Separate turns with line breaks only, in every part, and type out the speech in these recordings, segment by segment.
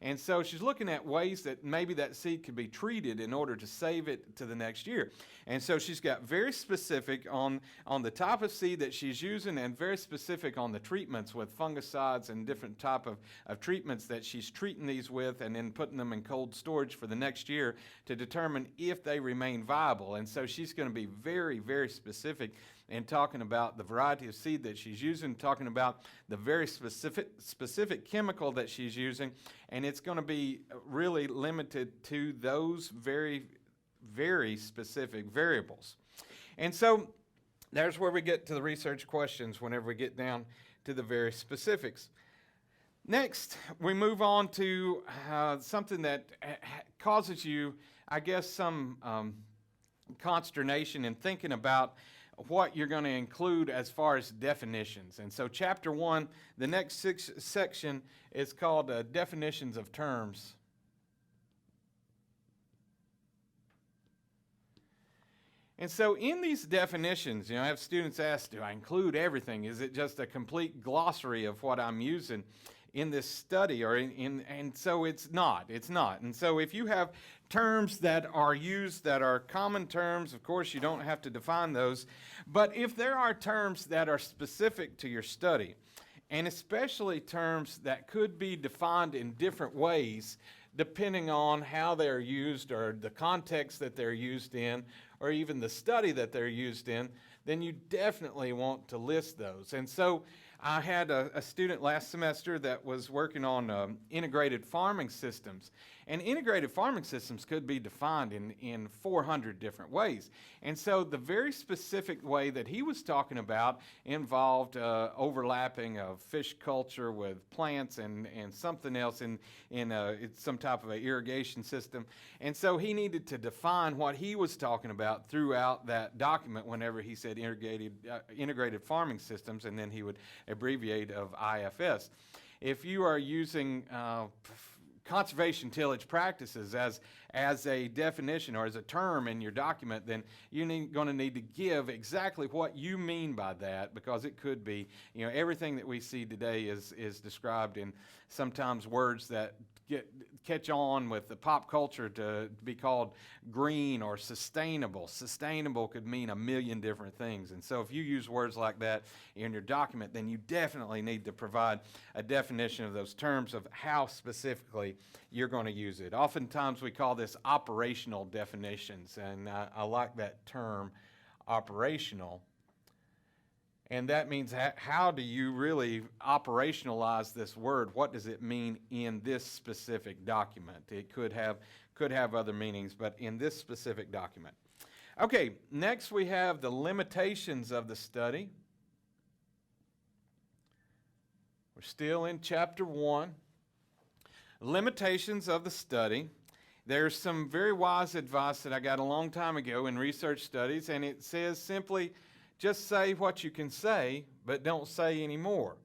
And so she's looking at ways that maybe that seed could be treated in order to save it to the next year. And so she's got very specific on the type of seed that she's using, and very specific on the treatments with fungicides and different type of treatments that she's treating these with, and then putting them in cold storage for the next year to determine if they remain viable. And so she's going to be very, very specific in talking about the variety of seed that she's using, talking about the very specific chemical that she's using, and it's going to be really limited to those very, very specific variables. And so there's where we get to the research questions whenever we get down to the very specifics. Next, we move on to something that causes you, I guess, some consternation in thinking about what you're going to include as far as definitions. And so chapter 1, the next section is called definitions of terms. And so in these definitions, I have students ask, do I include everything? Is it just a complete glossary of what I'm using in this study? And so it's not. And so if you have terms that are used that are common terms, of course you don't have to define those. But if there are terms that are specific to your study, and especially terms that could be defined in different ways depending on how they're used or the context that they're used in, or even the study that they're used in, then you definitely want to list those. And so I had a student last semester that was working on integrated farming systems. And integrated farming systems could be defined in 400 different ways. And so the very specific way that he was talking about involved overlapping of fish culture with plants and something else in some type of an irrigation system. And so he needed to define what he was talking about throughout that document whenever he said integrated farming systems, and then he would abbreviate of IFS. If you are using conservation tillage practices as a definition or as a term in your document, then you're going to need to give exactly what you mean by that, because it could be, everything that we see today is described in sometimes words that catch on with the pop culture to be called green or sustainable. Sustainable could mean a million different things. And so if you use words like that in your document, then you definitely need to provide a definition of those terms of how specifically you're going to use it. Oftentimes we call this operational definitions, and I like that term, operational. And that means how do you really operationalize this word? What does it mean in this specific document? It could have other meanings, but in this specific document. Okay, next we have the limitations of the study. We're still in chapter 1. Limitations of the study. There's some very wise advice that I got a long time ago in research studies, and it says simply, just say what you can say, but don't say any more.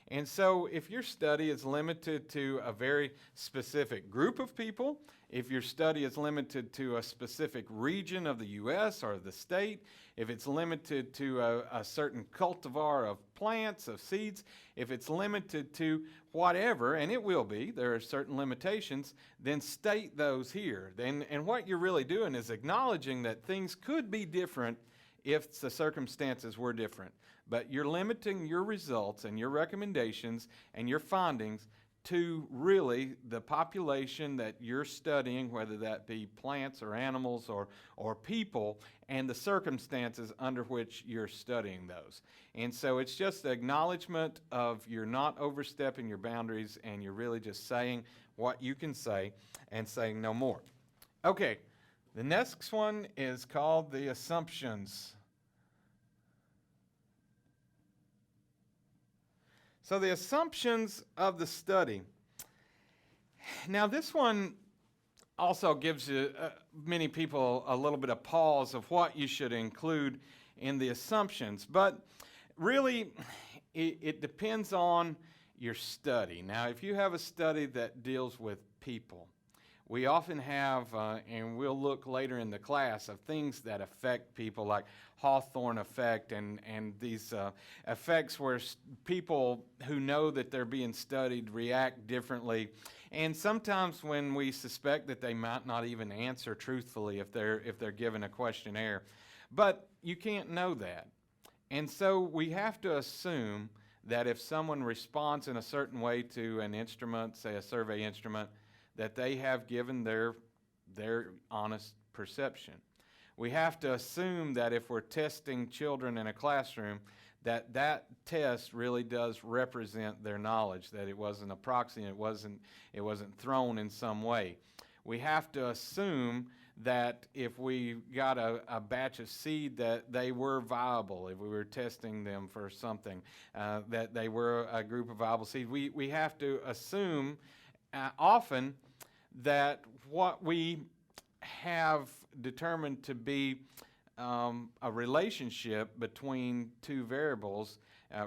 And so if your study is limited to a very specific group of people, if your study is limited to a specific region of the U.S. or the state, if it's limited to a certain cultivar of plants, of seeds, if it's limited to whatever, and it will be, there are certain limitations, then state those here. And what you're really doing is acknowledging that things could be different if the circumstances were different. But you're limiting your results and your recommendations and your findings to really the population that you're studying, whether that be plants or animals or people, and the circumstances under which you're studying those. And so it's just the acknowledgement of you're not overstepping your boundaries, and you're really just saying what you can say and saying no more. Okay. The next one is called the assumptions. So the assumptions of the study. Now this one also gives many people a little bit of pause of what you should include in the assumptions. But really, it depends on your study. Now if you have a study that deals with people, we often have, and we'll look later in the class, of things that affect people, like Hawthorne effect and these effects where people who know that they're being studied react differently. And sometimes when we suspect that they might not even answer truthfully if they're given a questionnaire, but you can't know that. And so we have to assume that if someone responds in a certain way to an instrument, say a survey instrument, that they have given their honest perception. We have to assume that if we're testing children in a classroom, that test really does represent their knowledge, that it wasn't a proxy, and it wasn't thrown in some way. We have to assume that if we got a batch of seed, that they were viable, if we were testing them for something, that they were a group of viable seed. We have to assume often that what we have determined to be a relationship between two variables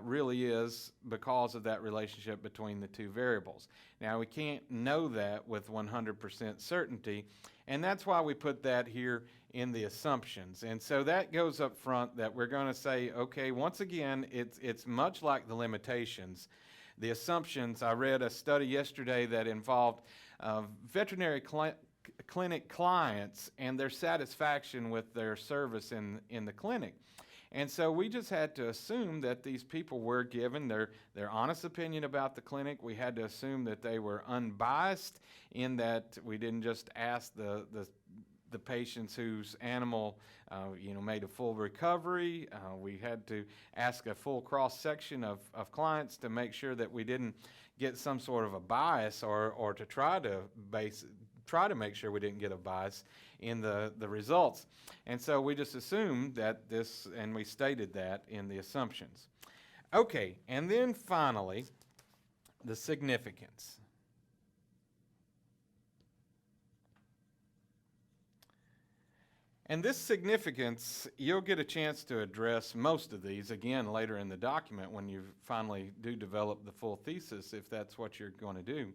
really is because of that relationship between the two variables. Now, we can't know that with 100% certainty, and that's why we put that here in the assumptions. And so that goes up front, that we're going to say, okay, once again, it's much like the limitations. The assumptions, I read a study yesterday that involved veterinary clinic clients and their satisfaction with their service in the clinic. And so we just had to assume that these people were given their honest opinion about the clinic. We had to assume that they were unbiased, in that we didn't just ask the patients whose animal made a full recovery. We had to ask a full cross-section of clients to make sure that we didn't get some sort of a bias, or to try to make sure we didn't get a bias in the results. And so we just assumed that this, and we stated that in the assumptions. Okay, and then finally, the significance. And this significance, you'll get a chance to address most of these again later in the document when you finally do develop the full thesis, if that's what you're going to do.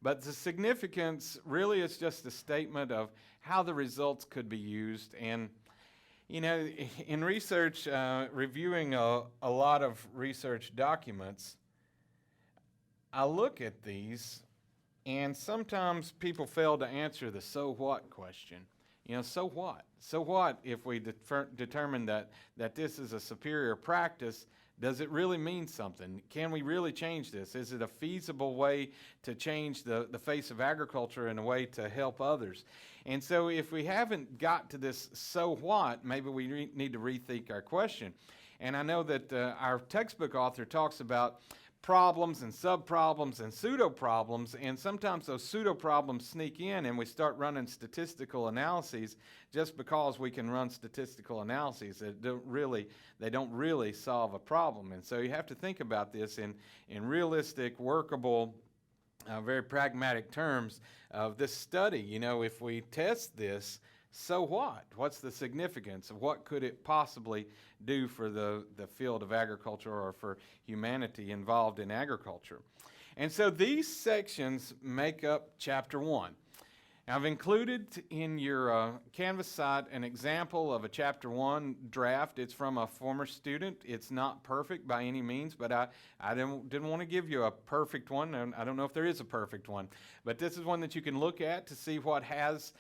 But the significance really is just a statement of how the results could be used. And, in research, reviewing a lot of research documents, I look at these, and sometimes people fail to answer the so what question. So what? So what if we determine that this is a superior practice? Does it really mean something? Can we really change this? Is it a feasible way to change the face of agriculture in a way to help others? And so if we haven't got to this so what, maybe we need to rethink our question. And I know that our textbook author talks about problems and sub-problems and pseudo-problems, and sometimes those pseudo-problems sneak in and we start running statistical analyses just because we can run statistical analyses that they don't really solve a problem. And so you have to think about this in realistic, workable, very pragmatic terms of this study. If we test this, so what? What's the significance of what could it possibly do for the field of agriculture, or for humanity involved in agriculture? And so these sections make up Chapter 1. I've included in your Canvas site an example of a Chapter 1 draft. It's from a former student. It's not perfect by any means, but I didn't want to give you a perfect one. And I don't know if there is a perfect one, but this is one that you can look at to see what has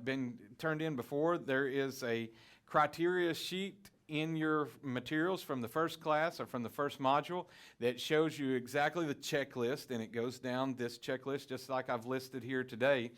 been turned in before. There is a criteria sheet in your materials from the first class or from the first module that shows you exactly the checklist, and it goes down this checklist just like I've listed here today,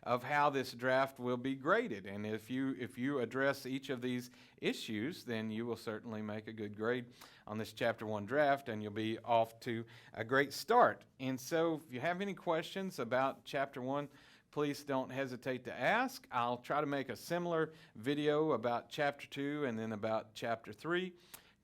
of how this draft will be graded. And if you address each of these issues, then you will certainly make a good grade on this Chapter 1 draft, and you'll be off to a great start. And so if you have any questions about Chapter 1, please don't hesitate to ask. I'll try to make a similar video about Chapter 2 and then about Chapter 3.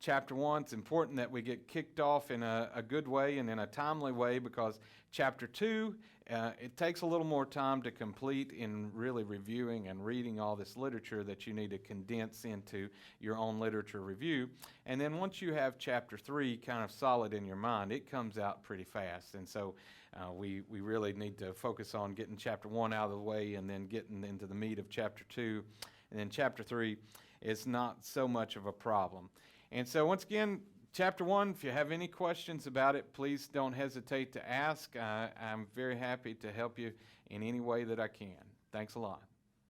Chapter 1, it's important that we get kicked off in a good way and in a timely way, because Chapter 2, it takes a little more time to complete in really reviewing and reading all this literature that you need to condense into your own literature review. And then once you have Chapter 3 kind of solid in your mind, it comes out pretty fast. And so we really need to focus on getting Chapter 1 out of the way and then getting into the meat of Chapter 2. And then Chapter 3 is not so much of a problem. And so once again, chapter 1, if you have any questions about it, please don't hesitate to ask. I'm very happy to help you in any way that I can. Thanks a lot.